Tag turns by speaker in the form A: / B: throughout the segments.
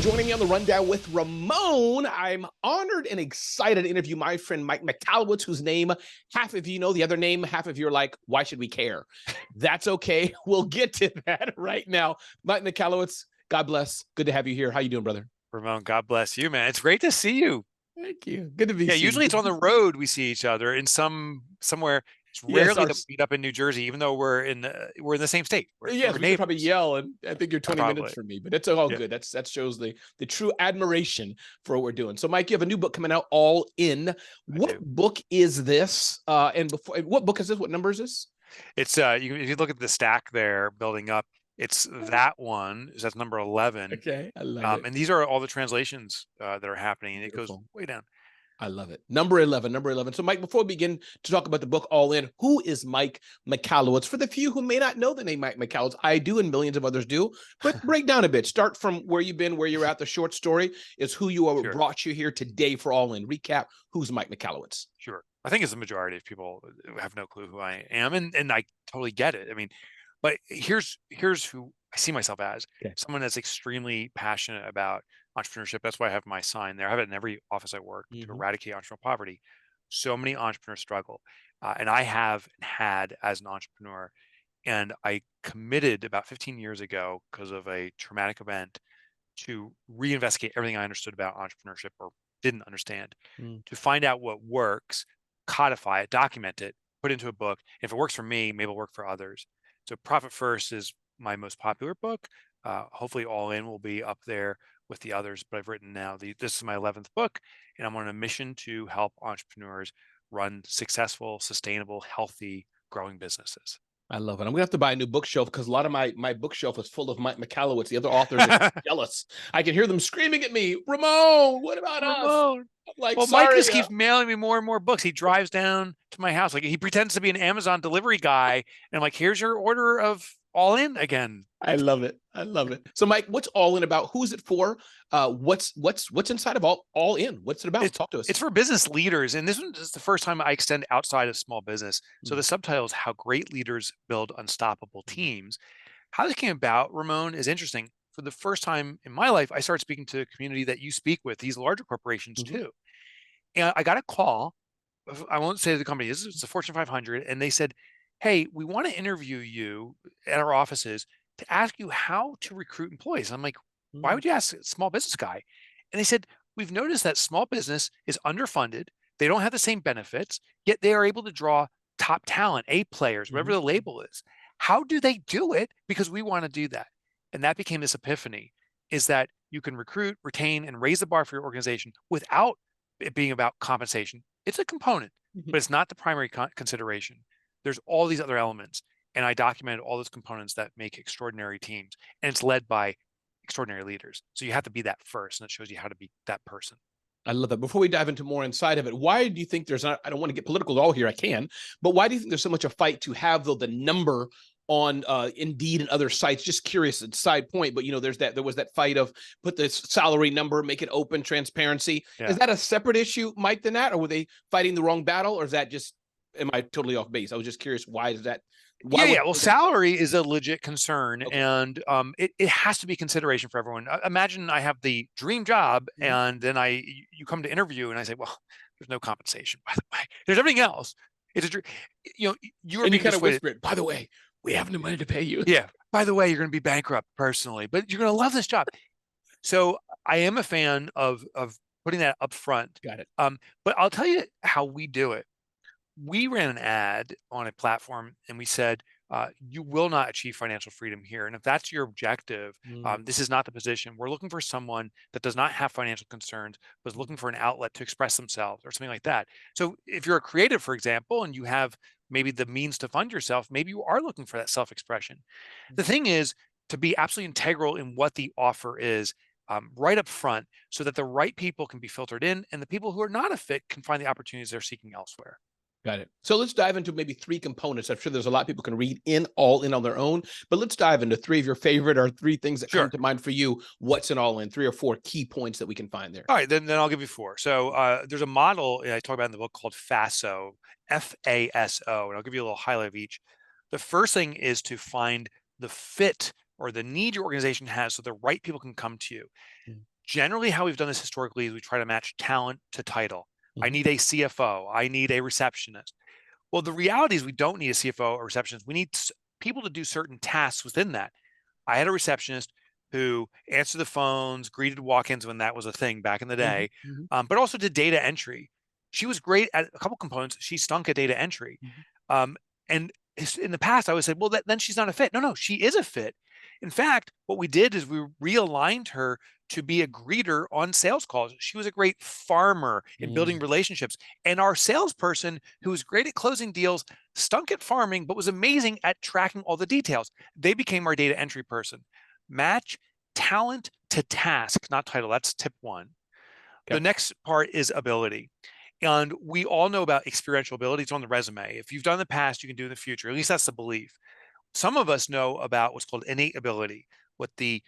A: joining me on the Rundown with Ramon. I'm honored and excited to interview my friend Mike Michalowicz, whose name half of you know, the other name half of you are like, why should we care? That's okay. We'll get to that right now. Mike Michalowicz, God bless. Good to have you here. How you doing, brother?
B: Ramon, God bless you, man. It's great to see you.
A: Thank you. Good to be
B: Yeah,
A: seen.
B: usually it's on the road we see each other in somewhere. It's
A: Yes,
B: rarely that we meet up in New Jersey, even though we're in the same state.
A: yes,
B: We're
A: we could probably
B: neighbors.
A: yell, and I think you're 20 minutes
B: Probably.
A: from me, but it's all
B: Yeah,
A: good. That shows the true admiration for what we're doing. So, Mike, you have a new book coming out, All In.
B: I
A: What
B: do.
A: book is this? And before, what book is this? What number is this?
B: It's if you look at the stack there building up, it's that one. That's number 11.
A: Okay, I love it.
B: And these are all the translations that are happening, and it goes
A: Beautiful.
B: way down.
A: I love it. Number 11, number 11. So, Mike, before we begin to talk about the book All In, who is Mike Michalowicz? For the few who may not know the name Mike Michalowicz, I do and millions of others do, but break down a bit. Start from where you've been, where you're at. The short story is who you are, what
B: Sure,
A: brought you here today for All In. Recap, who's Mike Michalowicz?
B: sure. I think it's the majority of people who have no clue who I am, and I totally get it. I mean, but here's who I see myself as:
A: Okay.
B: someone that's extremely passionate about entrepreneurship. That's why I have my sign there. I have it in every office I work to eradicate entrepreneurial poverty. So many entrepreneurs struggle, and I have had as an entrepreneur. And I committed about 15 years ago because of a traumatic event to reinvestigate everything I understood about entrepreneurship or didn't understand, to find out what works, codify it, document it, put it into a book. If it works for me, maybe it'll work for others. So Profit First is my most popular book. Hopefully All In will be up there with the others, but I've written now, this is my 11th book, and I'm on a mission to help entrepreneurs run successful, sustainable, healthy, growing businesses.
A: I love it. I'm gonna have to buy a new bookshelf because a lot of my bookshelf is full of Mike Michalowicz. The other authors are jealous. I can hear them screaming at me, Ramon, what about us?
B: Ramon.
A: I'm like,
B: Well, Mike
A: sorry.
B: just keeps mailing me more and more books. He drives down to my house. Like, he pretends to be an Amazon delivery guy. And I'm like, here's your order of All In again.
A: I love it. I love it. So, Mike, what's All In about? Who's it for? What's inside of All In? What's it about? Talk to us.
B: It's for business leaders. And this one is the first time I extend outside of small business. So the subtitle is How Great Leaders Build Unstoppable Teams. How this came about, Ramon, is interesting. For the first time in my life, I started speaking to a community that you speak with, these larger corporations too. And I got a call. I won't say the company. This is the Fortune 500. And they said, hey, we want to interview you at our offices to ask you how to recruit employees. And I'm like, why would you ask a small business guy? And they said, we've noticed that small business is underfunded. They don't have the same benefits, yet they are able to draw top talent, A players, whatever the label is. How do they do it? Because we want to do that. And that became this epiphany, is that you can recruit, retain, and raise the bar for your organization without it being about compensation. It's a component, but it's not the primary consideration. There's all these other elements. And I documented all those components that make extraordinary teams. And it's led by extraordinary leaders. So you have to be that first, and it shows you how to be that person.
A: I love that. Before we dive into more inside of it, why do you think there's not, I don't want to get political at all here, I can, but why do you think there's so much a fight to have the number on Indeed and other sites? Just curious, side point, but there was that fight of put the salary number, make it open, transparency.
B: Yeah.
A: Is that a separate issue, Mike, than that? Or were they fighting the wrong battle? Or is that just, am I totally off base? I was just curious, why is that?
B: Well, salary is a legit concern, and it has to be consideration for everyone. Imagine I have the dream job, and then you come to interview, and I say, well, there's no compensation, by the way. There's everything else. It's a dream. You
A: kind of whisper it, by the way, we have no money to pay you.
B: Yeah. By the way, you're going to be bankrupt personally, but you're going to love this job. So I am a fan of putting that up front.
A: Got it.
B: But I'll tell you how we do it. We ran an ad on a platform, and we said, you will not achieve financial freedom here. And if that's your objective, this is not the position. We're looking for someone that does not have financial concerns, but is looking for an outlet to express themselves or something like that. So if you're a creative, for example, and you have maybe the means to fund yourself, maybe you are looking for that self-expression. The thing is to be absolutely integral in what the offer is, right up front, so that the right people can be filtered in, and the people who are not a fit can find the opportunities they're seeking elsewhere.
A: Got it. So let's dive into maybe three components. I'm sure there's a lot of people can read All In on their own, but let's dive into three of your favorite or three things that come to mind for you. What's in All In? 3 or 4 key points that we can find there.
B: All right, then I'll give you 4. So there's a model I talk about in the book called FASO, F-A-S-O, and I'll give you a little highlight of each. The first thing is to find the fit or the need your organization has so the right people can come to you.
A: Mm.
B: Generally, how we've done this historically is we try to match talent to title. I
A: Mhm.
B: need a CFO. I need a receptionist. Well, the reality is we don't need a CFO or receptionist. We need people to do certain tasks within that. I had a receptionist who answered the phones, greeted walk-ins when that was a thing back in the
A: Mhm.
B: day,
A: Mhm.
B: but also did data entry. She was great at a couple components. She stunk at data entry.
A: Mhm.
B: Um, and in the past, I would say, well, then she's not a fit. No, she is a fit. In fact, what we did is we realigned her to be a greeter on sales calls. She was a great farmer in building
A: Mm.
B: relationships. And our salesperson, who was great at closing deals, stunk at farming, but was amazing at tracking all the details. They became our data entry person. Match talent to task, not title. That's tip one. The
A: Okay.
B: next part is ability. And we all know about experiential ability. It's on the resume. If you've done in the past, you can do in the future. At least that's the belief. Some of us know about what's called innate ability, what the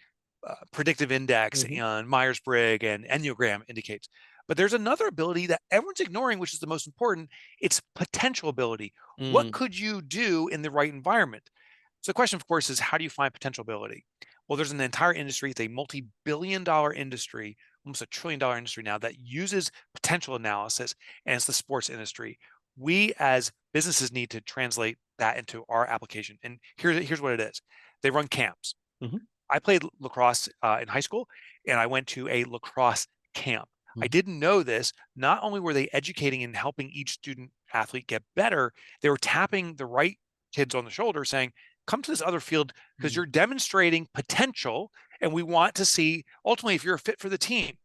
B: predictive index
A: Mhm.
B: and Myers-Briggs and Enneagram indicates. But there's another ability that everyone's ignoring, which is the most important. It's potential ability. What
A: Mm.
B: could you do in the right environment? So the question, of course, is how do you find potential ability? Well, there's an entire industry. It's a multi-billion dollar industry, almost $1 trillion industry now that uses potential analysis, and it's the sports industry. We as businesses need to translate that into our application. And here's what it is. They run camps.
A: Mhm.
B: I played lacrosse in high school, and I went to a lacrosse camp. I
A: Mhm.
B: didn't know this. Not only were they educating and helping each student athlete get better, they were tapping the right kids on the shoulder saying, come to this other field because
A: Mm.
B: you're demonstrating potential, and we want to see ultimately if you're a fit for the team.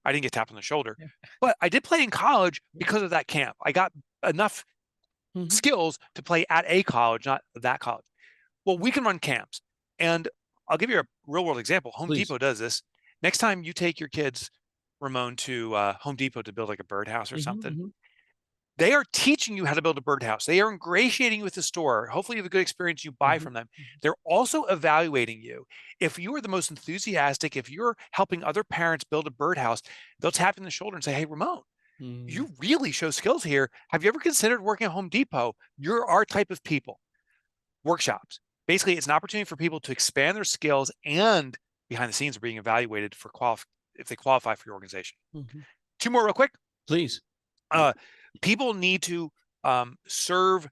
B: I didn't get tapped on the shoulder,
A: Yeah.
B: but I did play in college
A: Yeah.
B: because of that camp. I got enough
A: Mhm.
B: skills to play at a college, not that college. Well, we can run camps. And I'll give you a real world example. Home
A: Please.
B: Depot does this. Next time you take your kids, Ramon, to Home Depot to build like a birdhouse or
A: Mhm.
B: something,
A: Mhm.
B: they are teaching you how to build a birdhouse. They are ingratiating you with the store. Hopefully, you have a good experience. You buy
A: Mhm.
B: from them.
A: Mhm.
B: They're also evaluating you. If you are the most enthusiastic, if you're helping other parents build a birdhouse, they'll tap you on the shoulder and say, hey, Ramon,
A: Mm.
B: you really show skills here. Have you ever considered working at Home Depot? You're our type of people. Workshops. Basically, it's an opportunity for people to expand their skills and behind the scenes are being evaluated for if they qualify for your organization.
A: Mhm.
B: Two more real quick.
A: Please.
B: Uh, People need to serve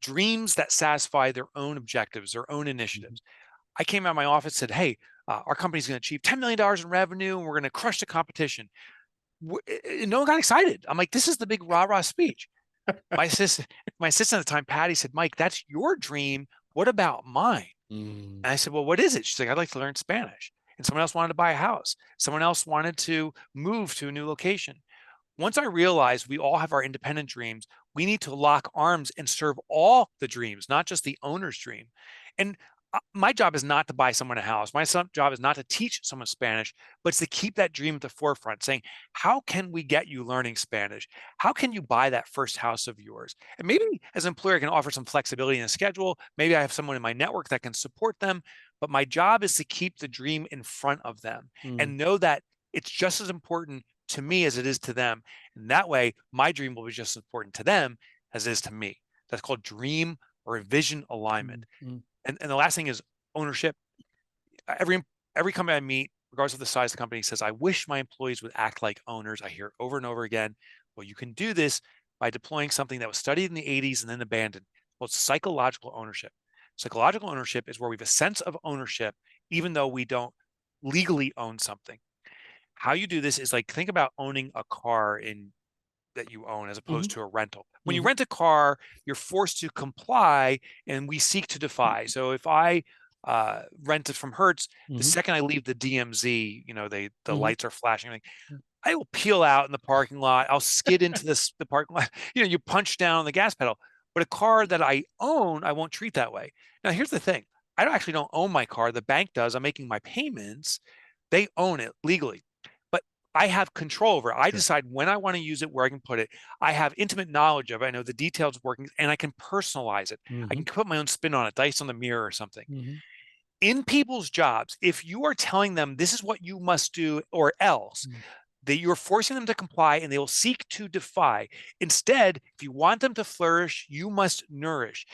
B: dreams that satisfy their own objectives, their own
A: Mhm.
B: initiatives. I came out of my office and said, hey, our company's going to achieve $10 million in revenue and we're going to crush the competition. No one got excited. I'm like, this is the big rah-rah speech. My assistant, my assistant at the time, Patty, said, Mike, that's your dream. What about mine?
A: Mm.
B: And I said, well, what is it? She's like, I'd like to learn Spanish. And someone else wanted to buy a house. Someone else wanted to move to a new location. Once I realized we all have our independent dreams, we need to lock arms and serve all the dreams, not just the owner's dream. And my job is not to buy someone a house. My job is not to teach someone Spanish, but it's to keep that dream at the forefront, saying, how can we get you learning Spanish? How can you buy that first house of yours? And maybe as an employer, I can offer some flexibility in the schedule. Maybe I have someone in my network that can support them. But my job is to keep the dream in front of them
A: Mm.
B: and know that it's just as important to me as it is to them. And that way, my dream will be just as important to them as it is to me. That's called dream or vision alignment.
A: Mm. Mm.
B: And the last thing is ownership. Every company I meet, regardless of the size of the company, says, I wish my employees would act like owners. I hear it over and over again. Well, you can do this by deploying something that was studied in the 80s and then abandoned. Well, it's psychological ownership. Psychological ownership is where we have a sense of ownership, even though we don't legally own something. How you do this is like think about owning a car in that you own as opposed
A: Mhm.
B: to a rental. When you
A: Mhm.
B: rent a car, you're forced to comply and we seek to defy. So if I rent it from Hertz, the
A: Mhm.
B: second I leave the DMZ, the
A: Mhm.
B: lights are flashing.
A: Yeah.
B: I will peel out in the parking lot. I'll skid into the parking lot. You punch down on the gas pedal. But a car that I own, I won't treat that way. Now, here's the thing. I don't own my car. The bank does. I'm making my payments. They own it legally. But I have control over it. I
A: Sure.
B: decide when I want to use it, where I can put it. I have intimate knowledge of it. I know the details of working, and I can personalize it. I can
A: Mhm.
B: put my own spin on it, dice on the mirror or something.
A: Mhm.
B: In people's jobs, if you are telling them this is what you must do or else,
A: Mm.
B: that you're forcing them to comply and they will seek to defy. Instead, if you want them to flourish, you must nourish.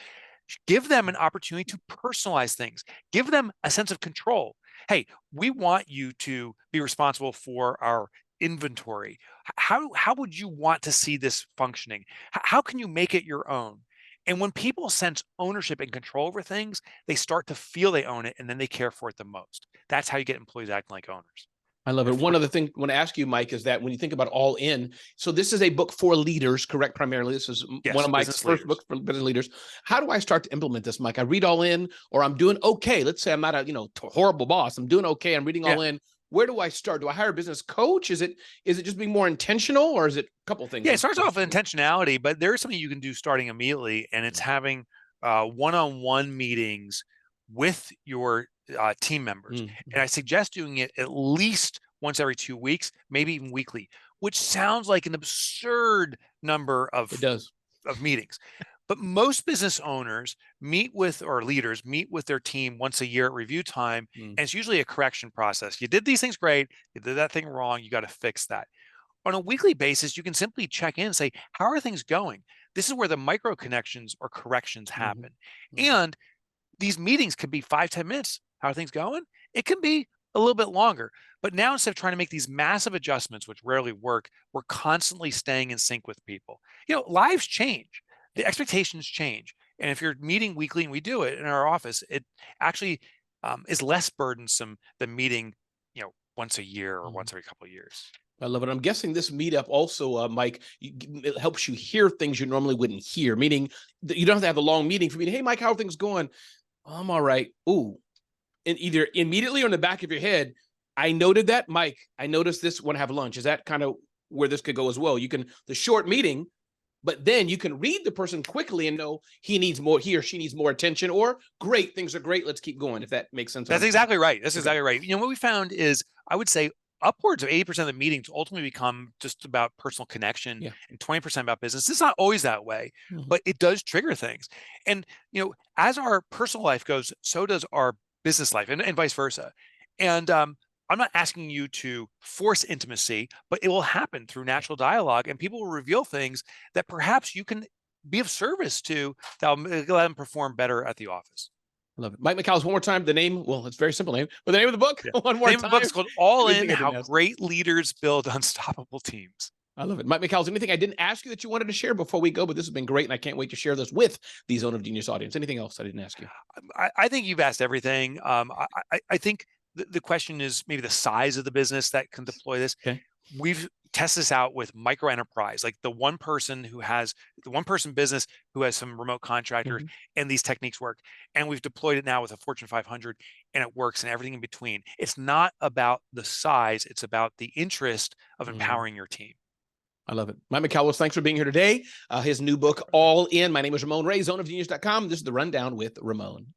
B: Give them an opportunity to personalize things. Give them a sense of control. Hey, we want you to be responsible for our inventory. How would you want to see this functioning? How can you make it your own? And when people sense ownership and control over things, they start to feel they own it, and then they care for it the most. That's how you get employees acting like owners.
A: I love it. One other thing I want to ask you, Mike, is that when you think about All In, so this is a book for leaders, correct? Primarily, this is one of Mike's first books for business leaders. How do I start to implement this, Mike? I read All In, or I'm doing okay. Let's say I'm not a horrible boss. I'm doing okay. I'm reading All In. Where do I start? Do I hire a business coach? Is it just being more intentional, or is it a couple things?
B: Yeah, it starts off with intentionality, but there is something you can do starting immediately, and it's having one-on-one meetings with your team members. And I suggest doing it at least once every 2 weeks, maybe even weekly, which sounds like an absurd number of meetings. But most business owners leaders meet with their team once a year at review time, and it's usually a correction process. You did these things great, you did that thing wrong, you got to fix that. On a weekly basis, you can simply check in and say, how are things going? This is where the micro connections or corrections happen. And these meetings could be 5-10 minutes. How are things going? It can be a little bit longer. But now, instead of trying to make these massive adjustments, which rarely work, we're constantly staying in sync with people. Lives change. The expectations change. And if you're meeting weekly, and we do it in our office, it actually is less burdensome than meeting, once a year or once every couple of years.
A: I love it. I'm guessing this meetup also, Mike, it helps you hear things you normally wouldn't hear, meaning that you don't have to have a long meeting for me. Hey, Mike, how are things going? I'm all right. Ooh. And either immediately or in the back of your head, I noted that, Mike, I noticed this when I have lunch. Is that kind of where this could go as well? The short meeting, but then you can read the person quickly and know he or she needs more attention, or great, things are great, let's keep going, if that makes sense.
B: That's exactly right. That's exactly right. What we found is, I would say upwards of 80% of the meetings ultimately become just about personal connection and 20% about business. It's not always that way, but it does trigger things. And, as our personal life goes, so does our business life, and vice versa. And I'm not asking you to force intimacy, but it will happen through natural dialogue, and people will reveal things that perhaps you can be of service to that will let them perform better at the office.
A: I love it. Mike Michalowicz, one more time, the name, well, it's a very simple name, but the name of the book, one more time.
B: The name of the book is called All In, How Great Leaders Build Unstoppable Teams.
A: I love it. Mike Michalowicz, anything I didn't ask you that you wanted to share before we go, but this has been great, and I can't wait to share this with the Zone of Genius audience. Anything else I didn't ask you?
B: I think you've asked everything. I think the question is maybe the size of the business that can deploy this.
A: Okay.
B: We've tested this out with micro enterprise, like the one person business who has some remote contractors, and these techniques work. And we've deployed it now with a Fortune 500, and it works, and everything in between. It's not about the size, it's about the interest of empowering your team.
A: I love it. Mike Michalowicz, thanks for being here today. His new book, All In. My name is Ramon Ray, zoneofgenius.com. This is The Rundown with Ramon.